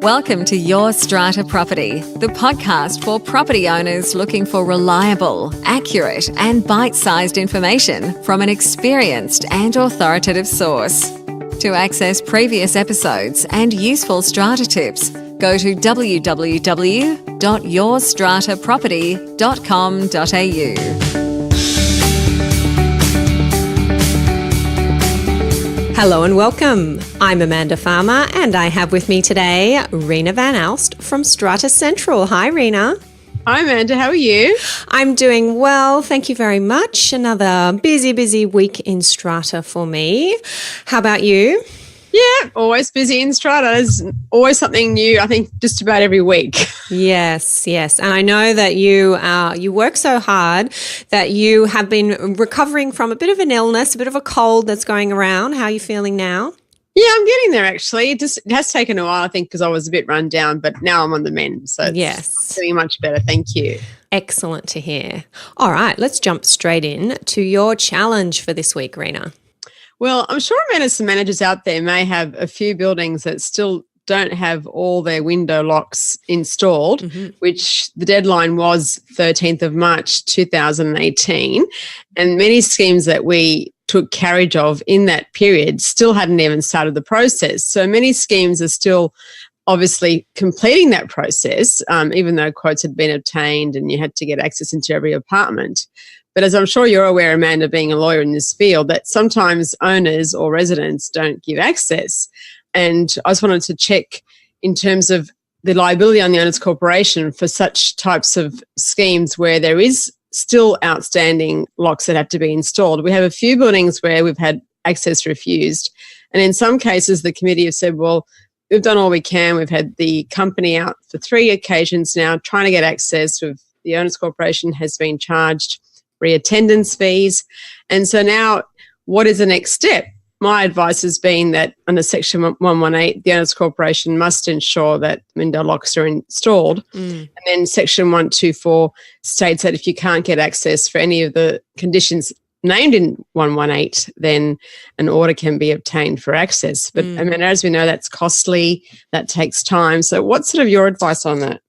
Welcome to Your Strata Property, the podcast for property owners looking for reliable, accurate, and bite-sized information from an experienced and authoritative source. To access previous episodes and useful strata tips, go to www.yourstrataproperty.com.au. Hello and welcome. I'm Amanda Farmer and I have with me today Reena van Alst from Strata Central. Hi, Reena. Hi, Amanda. How are you? I'm doing well. Thank you very much. Another busy week in Strata for me. How about you? Yeah, always busy in Strata. There's always something new, I think, just about every week. Yes. And I know that you work so hard that you have been recovering from a bit of an illness, a bit of a cold that's going around. How are you feeling now? Yeah, I'm getting there, actually. It has taken a while, I think, because I was a bit run down, but now I'm on the mend. So it's doing much better. Thank you. Excellent to hear. All right, let's jump straight in to your challenge for this week, Reena. Well, I'm sure some managers out there may have a few buildings that still don't have all their window locks installed, which the deadline was 13th of March 2018. And many schemes that we took carriage of in that period still hadn't even started the process. So many schemes are still obviously completing that process, even though quotes had been obtained and you had to get access into every apartment. But as I'm sure you're aware, Amanda, being a lawyer in this field, that sometimes owners or residents don't give access. And I just wanted to check in terms of the liability on the owner's corporation for such types of schemes where there is still outstanding locks that have to be installed. We have a few buildings where we've had access refused. And in some cases, the committee have said, well, we've done all we can. We've had the company out for 3 occasions now trying to get access. The owner's corporation has been charged reattendance fees. And so now what is the next step? My advice has been that under Section 118, the owner's corporation must ensure that window locks are installed. And then Section 124 states that if you can't get access for any of the conditions named in 118, then an order can be obtained for access. But I mean, as we know, that's costly, that takes time. So what's sort of your advice on that?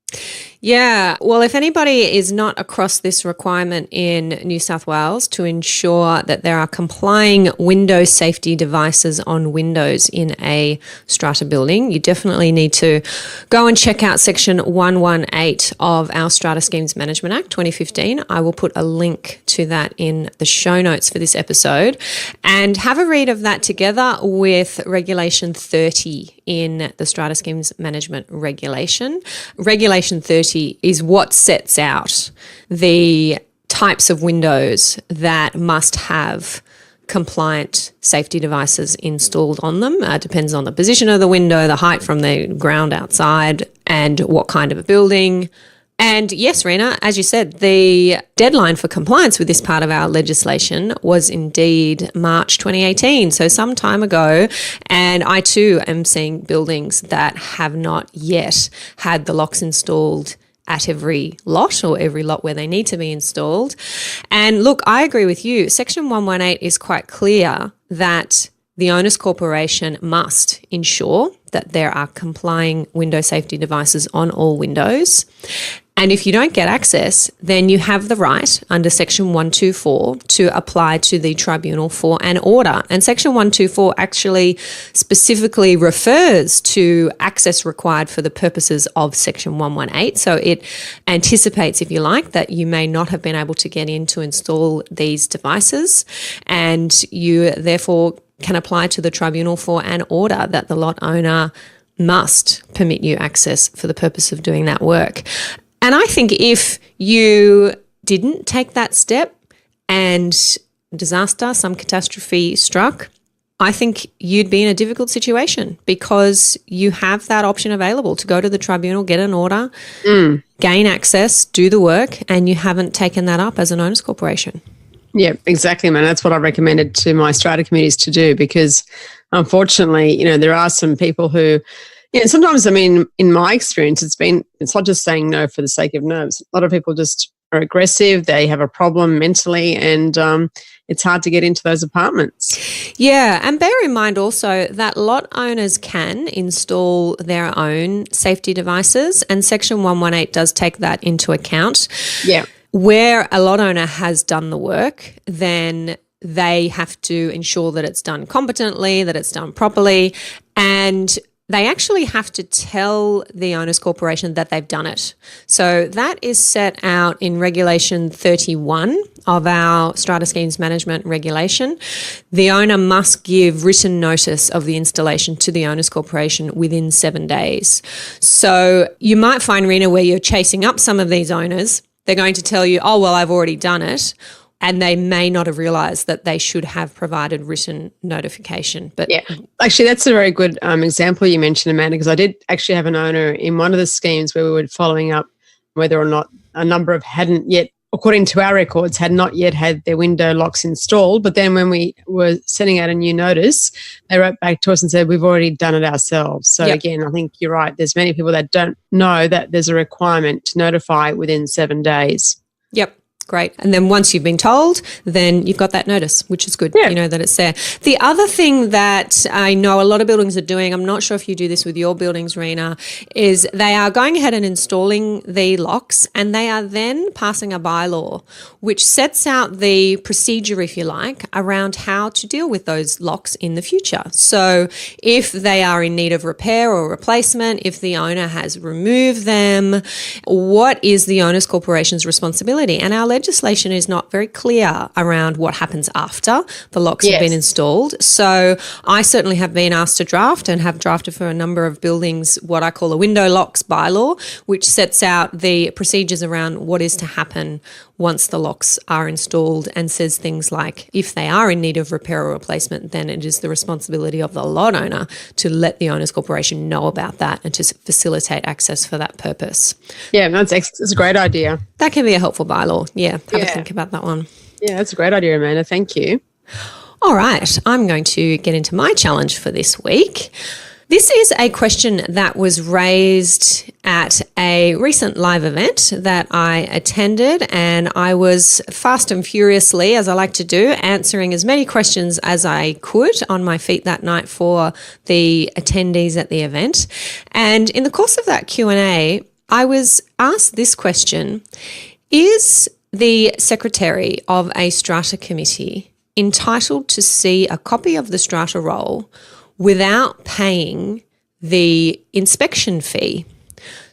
Yeah, well, if anybody is not across this requirement in New South Wales to ensure that there are complying window safety devices on windows in a strata building, you definitely need to go and check out Section 118 of our Strata Schemes Management Act 2015. I will put a link to that in the show notes for this episode, and have a read of that together with Regulation 30 in the Strata Schemes Management Regulation. Regulation 30 is what sets out the types of windows that must have compliant safety devices installed on them. Depends on the position of the window, the height from the ground outside, and what kind of a building. And yes, Reena, as you said, the deadline for compliance with this part of our legislation was indeed March 2018, so some time ago. And I too am seeing buildings that have not yet had the locks installed at every lot, or every lot where they need to be installed. And look, I agree with you. Section 118 is quite clear that the owner's corporation must ensure that there are complying window safety devices on all windows. And if you don't get access, then you have the right under Section 124 to apply to the Tribunal for an order. And Section 124 actually specifically refers to access required for the purposes of Section 118. So it anticipates, if you like, that you may not have been able to get in to install these devices, and you therefore can apply to the Tribunal for an order that the lot owner must permit you access for the purpose of doing that work. And I think if you didn't take that step and disaster, some catastrophe struck, I think you'd be in a difficult situation, because you have that option available to go to the tribunal, get an order, gain access, do the work, and you haven't taken that up as an owner's corporation. Yeah, exactly, man. That's what I recommended to my strata committees to do, because unfortunately, there are some people who, sometimes, I mean, in my experience, it's not just saying no for the sake of no. A lot of people just are aggressive, they have a problem mentally, and it's hard to get into those apartments. Yeah, and bear in mind also that lot owners can install their own safety devices, and Section 118 does take that into account. Yeah. Where a lot owner has done the work, then they have to ensure that it's done competently, that it's done properly, and they actually have to tell the owners corporation that they've done it. So that is set out in Regulation 31 of our Strata Schemes Management Regulation. The owner must give written notice of the installation to the owners corporation within 7 days. So you might find, Reena, where you're chasing up some of these owners, they're going to tell you, oh, well, I've already done it. And they may not have realised that they should have provided written notification. But yeah, actually, that's a very good example you mentioned, Amanda, because I did actually have an owner in one of the schemes where we were following up whether or not a number of hadn't yet, according to our records, had not yet had their window locks installed. But then when we were sending out a new notice, they wrote back to us and said, we've already done it ourselves. So again, I think you're right. There's many people that don't know that there's a requirement to notify within 7 days. Yep. Great. And then once you've been told, then you've got that notice, which is good. Yeah. You know that it's there. The other thing that I know a lot of buildings are doing, I'm not sure if you do this with your buildings, Reena, is they are going ahead and installing the locks, and they are then passing a bylaw which sets out the procedure, if you like, around how to deal with those locks in the future. So if they are in need of repair or replacement, if the owner has removed them, what is the owner's corporation's responsibility? And our legislation is not very clear around what happens after the locks have been installed. So I certainly have been asked to draft and have drafted for a number of buildings what I call a window locks bylaw, which sets out the procedures around what is to happen once the locks are installed, and says things like if they are in need of repair or replacement, then it is the responsibility of the lot owner to let the owners corporation know about that and to facilitate access for that purpose. Yeah, that's a great idea. That can be a helpful bylaw. Yeah, have a think about that one. Yeah, that's a great idea, Amanda. Thank you. All right, I'm going to get into my challenge for this week. This is a question that was raised at a recent live event that I attended, and I was fast and furiously, as I like to do, answering as many questions as I could on my feet that night for the attendees at the event. And in the course of that Q&A, I was asked this question: is the secretary of a strata committee entitled to see a copy of the strata roll without paying the inspection fee?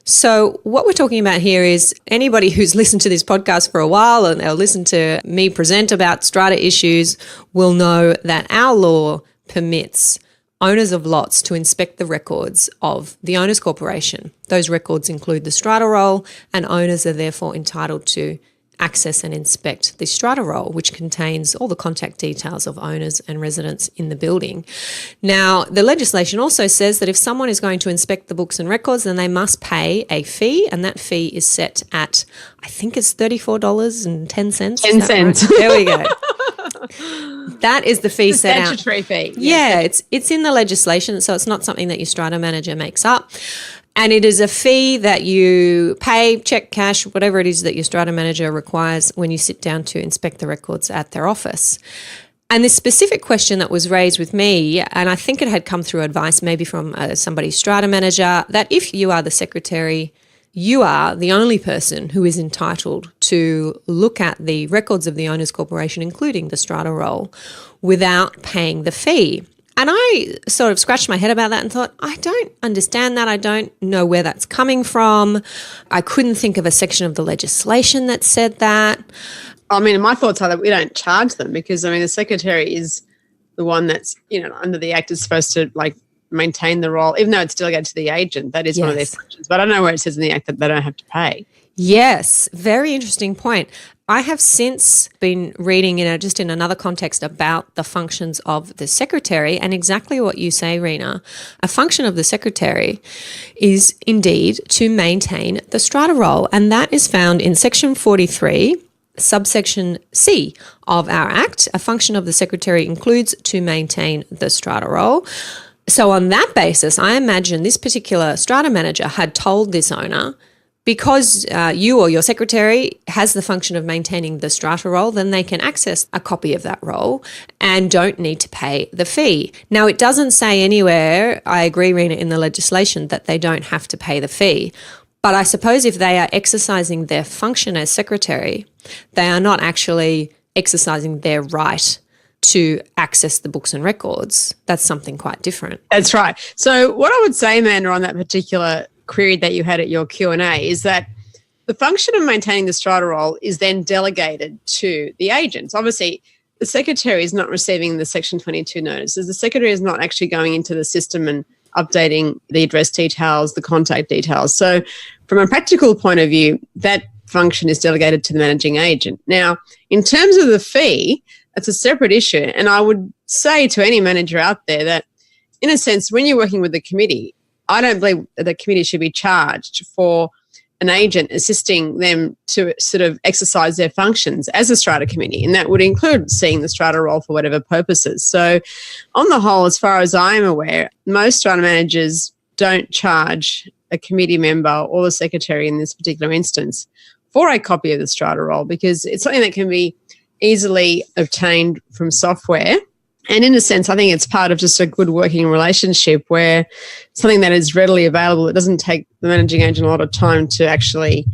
So what we're talking about here is anybody who's listened to this podcast for a while and they'll listen to me present about strata issues will know that our law permits owners of lots to inspect the records of the owners corporation. Those records include the strata roll, and owners are therefore entitled to access and inspect the strata roll, which contains all the contact details of owners and residents in the building. Now, the legislation also says that if someone is going to inspect the books and records, then they must pay a fee, and that fee is set at, I think it's $34.10. 10 cents. Right? There we go. That is the fee set out. Statutory fee. Yeah, it's in the legislation, so it's not something that your strata manager makes up. And it is a fee that you pay, check, cash, whatever it is that your strata manager requires when you sit down to inspect the records at their office. And this specific question that was raised with me, and I think it had come through advice maybe from somebody's strata manager, that if you are the secretary, you are the only person who is entitled to look at the records of the owners corporation, including the strata roll, without paying the fee. And I sort of scratched my head about that and thought, I don't understand that. I don't know where that's coming from. I couldn't think of a section of the legislation that said that. I mean, my thoughts are that we don't charge them because, I mean, the secretary is the one that's, under the Act is supposed to, maintain the role, even though it's delegated to the agent. That is one of their functions. But I don't know where it says in the Act that they don't have to pay. Yes, very interesting point. I have since been reading, just in another context about the functions of the secretary, and exactly what you say, Reena. A function of the secretary is indeed to maintain the strata roll, and that is found in Section 43, Subsection C of our Act. A function of the secretary includes to maintain the strata roll. So on that basis, I imagine this particular strata manager had told this owner because you or your secretary has the function of maintaining the strata roll, then they can access a copy of that roll and don't need to pay the fee. Now, it doesn't say anywhere, I agree, Reena, in the legislation that they don't have to pay the fee. But I suppose if they are exercising their function as secretary, they are not actually exercising their right to access the books and records. That's something quite different. That's right. So what I would say, Amanda, on that particular query that you had at your Q&A is that the function of maintaining the strata roll is then delegated to the agents. Obviously, the secretary is not receiving the Section 22 notices. The secretary is not actually going into the system and updating the address details, the contact details. So from a practical point of view, that function is delegated to the managing agent. Now, in terms of the fee, it's a separate issue. And I would say to any manager out there that, in a sense, when you're working with the committee, I don't believe that the committee should be charged for an agent assisting them to sort of exercise their functions as a strata committee, and that would include seeing the strata roll for whatever purposes. So on the whole, as far as I'm aware, most strata managers don't charge a committee member or the secretary in this particular instance for a copy of the strata roll, because it's something that can be easily obtained from software. And in a sense, I think it's part of just a good working relationship where something that is readily available, it doesn't take the managing agent a lot of time to actually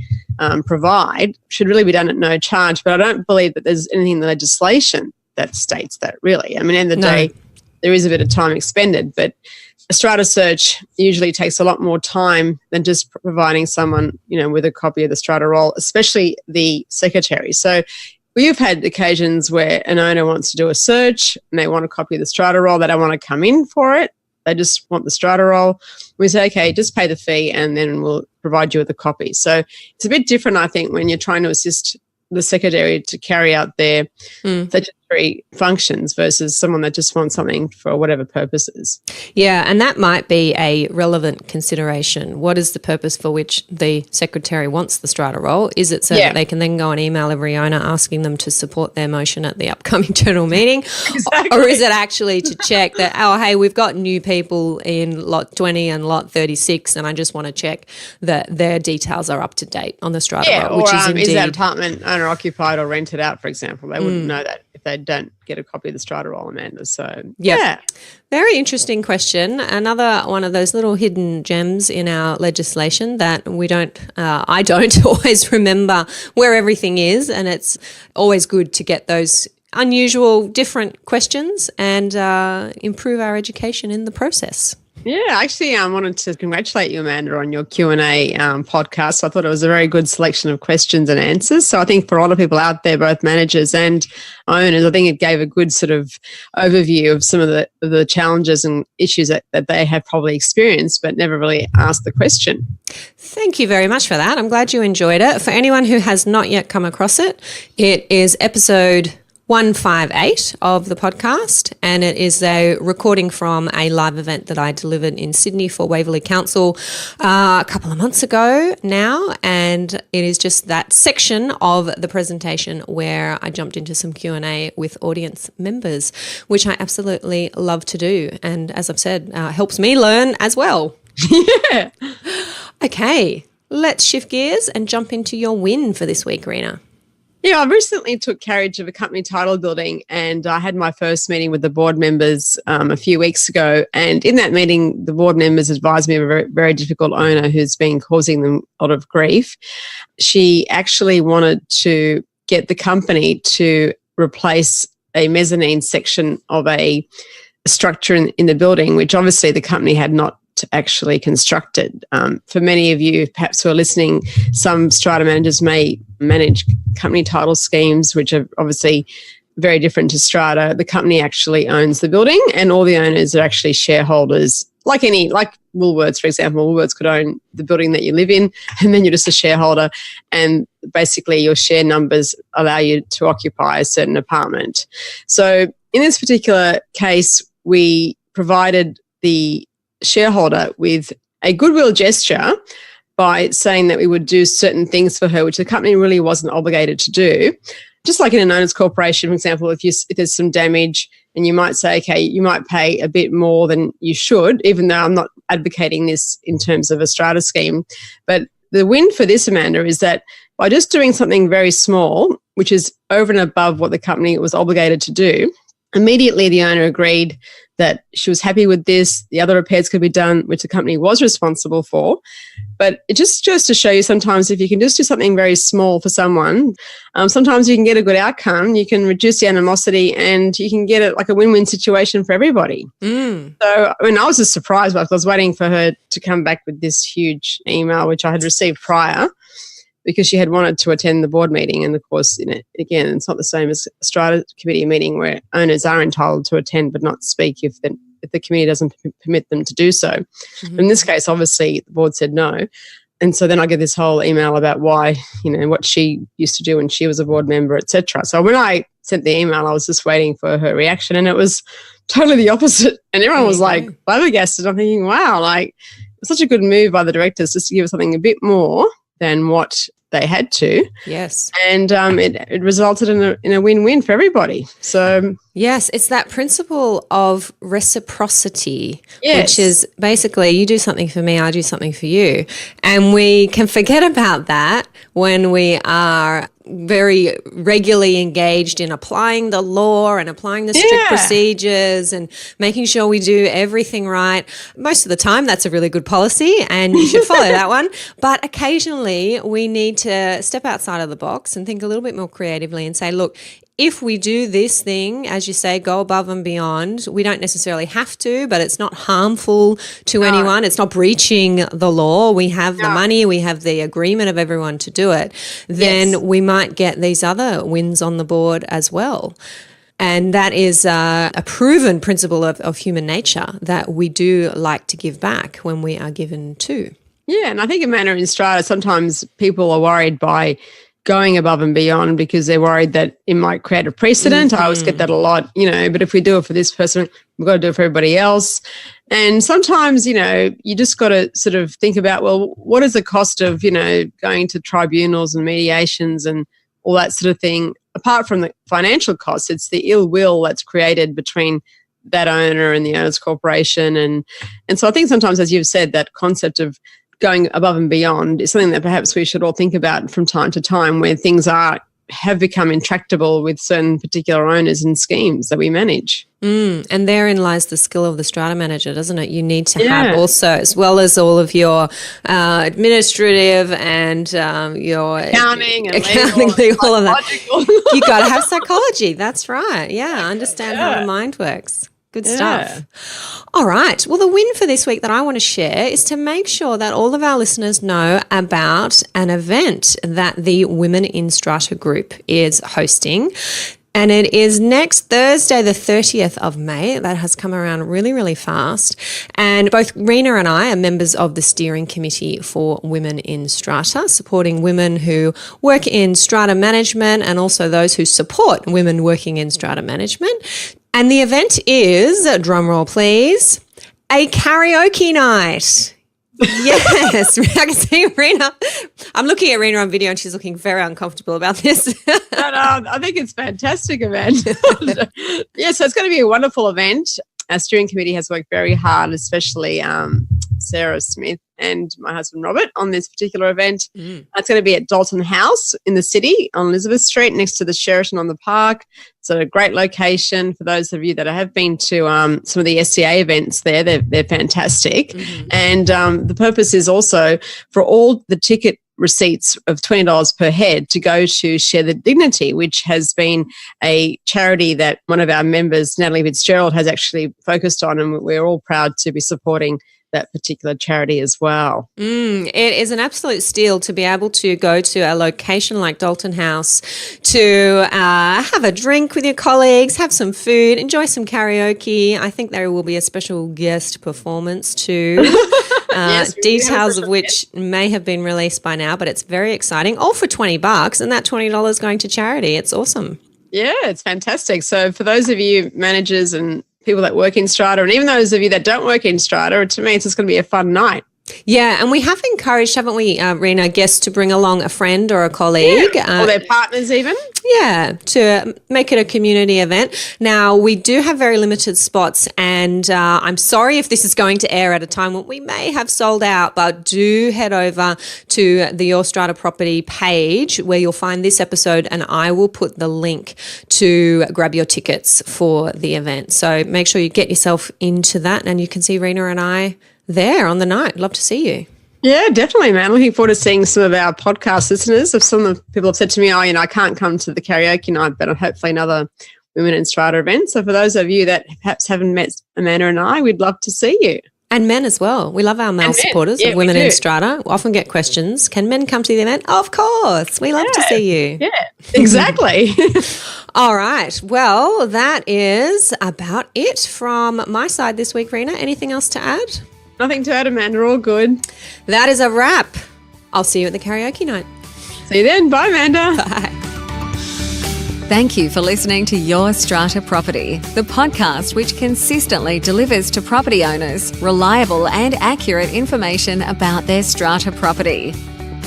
provide, should really be done at no charge. But I don't believe that there's anything in the legislation that states that, really. I mean, at the end of the day, there is a bit of time expended, but a strata search usually takes a lot more time than just providing someone, with a copy of the strata roll, especially the secretary. So we've had occasions where an owner wants to do a search and they want a copy of the strata roll. They don't want to come in for it. They just want the strata roll. We say, okay, just pay the fee and then we'll provide you with a copy. So it's a bit different, I think, when you're trying to assist the secretary to carry out their statutory functions versus someone that just wants something for whatever purposes. Yeah, and that might be a relevant consideration. What is the purpose for which the secretary wants the strata roll? Is it so that they can then go and email every owner asking them to support their motion at the upcoming general meeting? Exactly. Or is it actually to check that, oh, hey, we've got new people in lot 20 and lot 36 and I just want to check that their details are up to date on the strata roll, which is indeed... is that apartment owner occupied or rented out, for example? They wouldn't know that if they don't get a copy of the strata roll, Amanda. So, yeah. Very interesting question. Another one of those little hidden gems in our legislation that I don't always remember where everything is, and it's always good to get those unusual, different questions and improve our education in the process. Yeah, actually, I wanted to congratulate you, Amanda, on your Q&A podcast. I thought it was a very good selection of questions and answers. So I think for a lot of people out there, both managers and owners, I think it gave a good sort of overview of some of the challenges and issues that they have probably experienced but never really asked the question. Thank you very much for that. I'm glad you enjoyed it. For anyone who has not yet come across it, it is episode 158 of the podcast, and it is a recording from a live event that I delivered in Sydney for Waverley Council a couple of months ago now, and it is just that section of the presentation where I jumped into some Q&A with audience members, which I absolutely love to do, and as I've said, helps me learn as well. Yeah. Okay, let's shift gears and jump into your win for this week, Reena. Yeah, I recently took carriage of a company title building, and I had my first meeting with the board members a few weeks ago. And in that meeting, the board members advised me of a very, very difficult owner who's been causing them a lot of grief. She actually wanted to get the company to replace a mezzanine section of a structure in the building, which obviously the company had not actually constructed. For many of you perhaps who are listening, some strata managers may manage company title schemes, which are obviously very different to strata. The company actually owns the building, and all the owners are actually shareholders. Like Woolworths, for example. Woolworths could own the building that you live in, and then you're just a shareholder, and basically your share numbers allow you to occupy a certain apartment. So in this particular case, we provided the shareholder with a goodwill gesture by saying that we would do certain things for her, which the company really wasn't obligated to do. Just like in an owner's corporation, for example, if there's some damage and you might say, okay, you might pay a bit more than you should, even though I'm not advocating this in terms of a strata scheme, but the win for this, Amanda, is that by just doing something very small, which is over and above what the company was obligated to do, immediately the owner agreed that she was happy with this. The other repairs could be done, which the company was responsible for. But it just goes to show you sometimes if you can just do something very small for someone, sometimes you can get a good outcome. You can reduce the animosity and you can get it like a win-win situation for everybody. So, I mean, I was just surprised because I was waiting for her to come back with this huge email, which I had received prior, because she had wanted to attend the board meeting. And of course, again, it's not the same as a Strata committee meeting where owners are entitled to attend but not speak if the committee doesn't permit them to do so. In this case, obviously, the board said no. And so then I get this whole email about why, what she used to do when she was a board member, etc. So when I sent the email, I was just waiting for her reaction, and it was totally the opposite. And everyone was like flabbergasted. I'm thinking, wow, like it's such a good move by the directors just to give us something a bit more than what they had to. Yes. And it resulted in a win-win for everybody. So yes, it's that principle of reciprocity, yes, which is basically you do something for me, I do something for you. And we can forget about that when we are very regularly engaged in applying the law and applying the strict procedures and making sure we do everything right. Most of the time, that's a really good policy and you should follow that one. But occasionally, we need to step outside of the box and think a little bit more creatively and say, look, if we do this thing, as you say, go above and beyond, we don't necessarily have to, but it's not harmful to anyone. It's not breaching the law. We have the money, we have the agreement of everyone to do it. Then we might get these other wins on the board as well. And that is a proven principle of human nature, that we do like to give back when we are given to. Yeah, and I think in Strata, sometimes people are worried by going above and beyond because they're worried that it might create a precedent. I always get that a lot, but if we do it for this person, we've got to do it for everybody else. And sometimes, you just got to sort of think about, well, what is the cost of, going to tribunals and mediations and all that sort of thing? Apart from the financial costs, it's the ill will that's created between that owner and the owner's corporation. And so I think sometimes, as you've said, that concept of going above and beyond is something that perhaps we should all think about from time to time, where things have become intractable with certain particular owners and schemes that we manage. And therein lies the skill of the strata manager, doesn't it? You need to have also, as well as all of your administrative and your accounting, all of that. You got to have psychology. That's right. Yeah, understand how the mind works. Good stuff. All right. Well, the win for this week that I want to share is to make sure that all of our listeners know about an event that the Women in Strata group is hosting. And it is next Thursday, the 30th of May. That has come around really, really fast. And both Reena and I are members of the steering committee for Women in Strata, supporting women who work in strata management and also those who support women working in strata management. And the event is, drumroll please, a karaoke night. Yes, I can see Reena. I'm looking at Reena on video and she's looking very uncomfortable about this. No, I think it's a fantastic event. So it's going to be a wonderful event. Our steering committee has worked very hard, especially Sarah Smith and my husband Robert, on this particular event. It's going to be at Dalton House in the city on Elizabeth Street next to the Sheraton on the Park. It's a great location for those of you that have been to some of the SCA events there. They're fantastic. And the purpose is also for all the ticket receipts of $20 per head to go to Share the Dignity, which has been a charity that one of our members, Natalie Fitzgerald, has actually focused on, and we're all proud to be supporting that particular charity as well. It is an absolute steal to be able to go to a location like Dalton House to have a drink with your colleagues, have some food, enjoy some karaoke. I think there will be a special guest performance too. Yes, details of which may have been released by now, but it's very exciting. All for $20, and that $20 going to charity. It's awesome. Yeah, it's fantastic. So for those of you managers and people that work in Strata, and even those of you that don't work in Strata, to me, it's just going to be a fun night. Yeah, and we have encouraged, haven't we, Reena, guests to bring along a friend or a colleague. Or their partners even. Yeah, to make it a community event. Now, we do have very limited spots, and I'm sorry if this is going to air at a time when we may have sold out, but do head over to the Your Strata Property page where you'll find this episode, and I will put the link to grab your tickets for the event. So make sure you get yourself into that, and you can see Reena and I there on the night. Love to see you. Yeah, definitely, man. Looking forward to seeing some of our podcast listeners. If some of the people have said to me, I can't come to the karaoke night, but hopefully another Women in Strata event. So for those of you that perhaps haven't met Amanda and I, we'd love to see you. And men as well. We love our male supporters of Women in Strata. We often get questions. Can men come to the event? Of course. We love to see you. Yeah, exactly. All right. Well, that is about it from my side this week, Reena. Anything else to add? Nothing to add, Amanda. All good. That is a wrap. I'll see you at the karaoke night. See you then. Bye, Amanda. Bye. Thank you for listening to Your Strata Property, the podcast which consistently delivers to property owners reliable and accurate information about their strata property.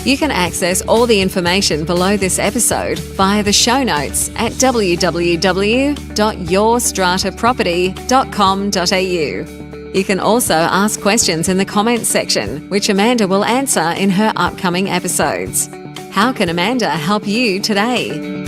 You can access all the information below this episode via the show notes at www.yourstrataproperty.com.au. You can also ask questions in the comments section, which Amanda will answer in her upcoming episodes. How can Amanda help you today?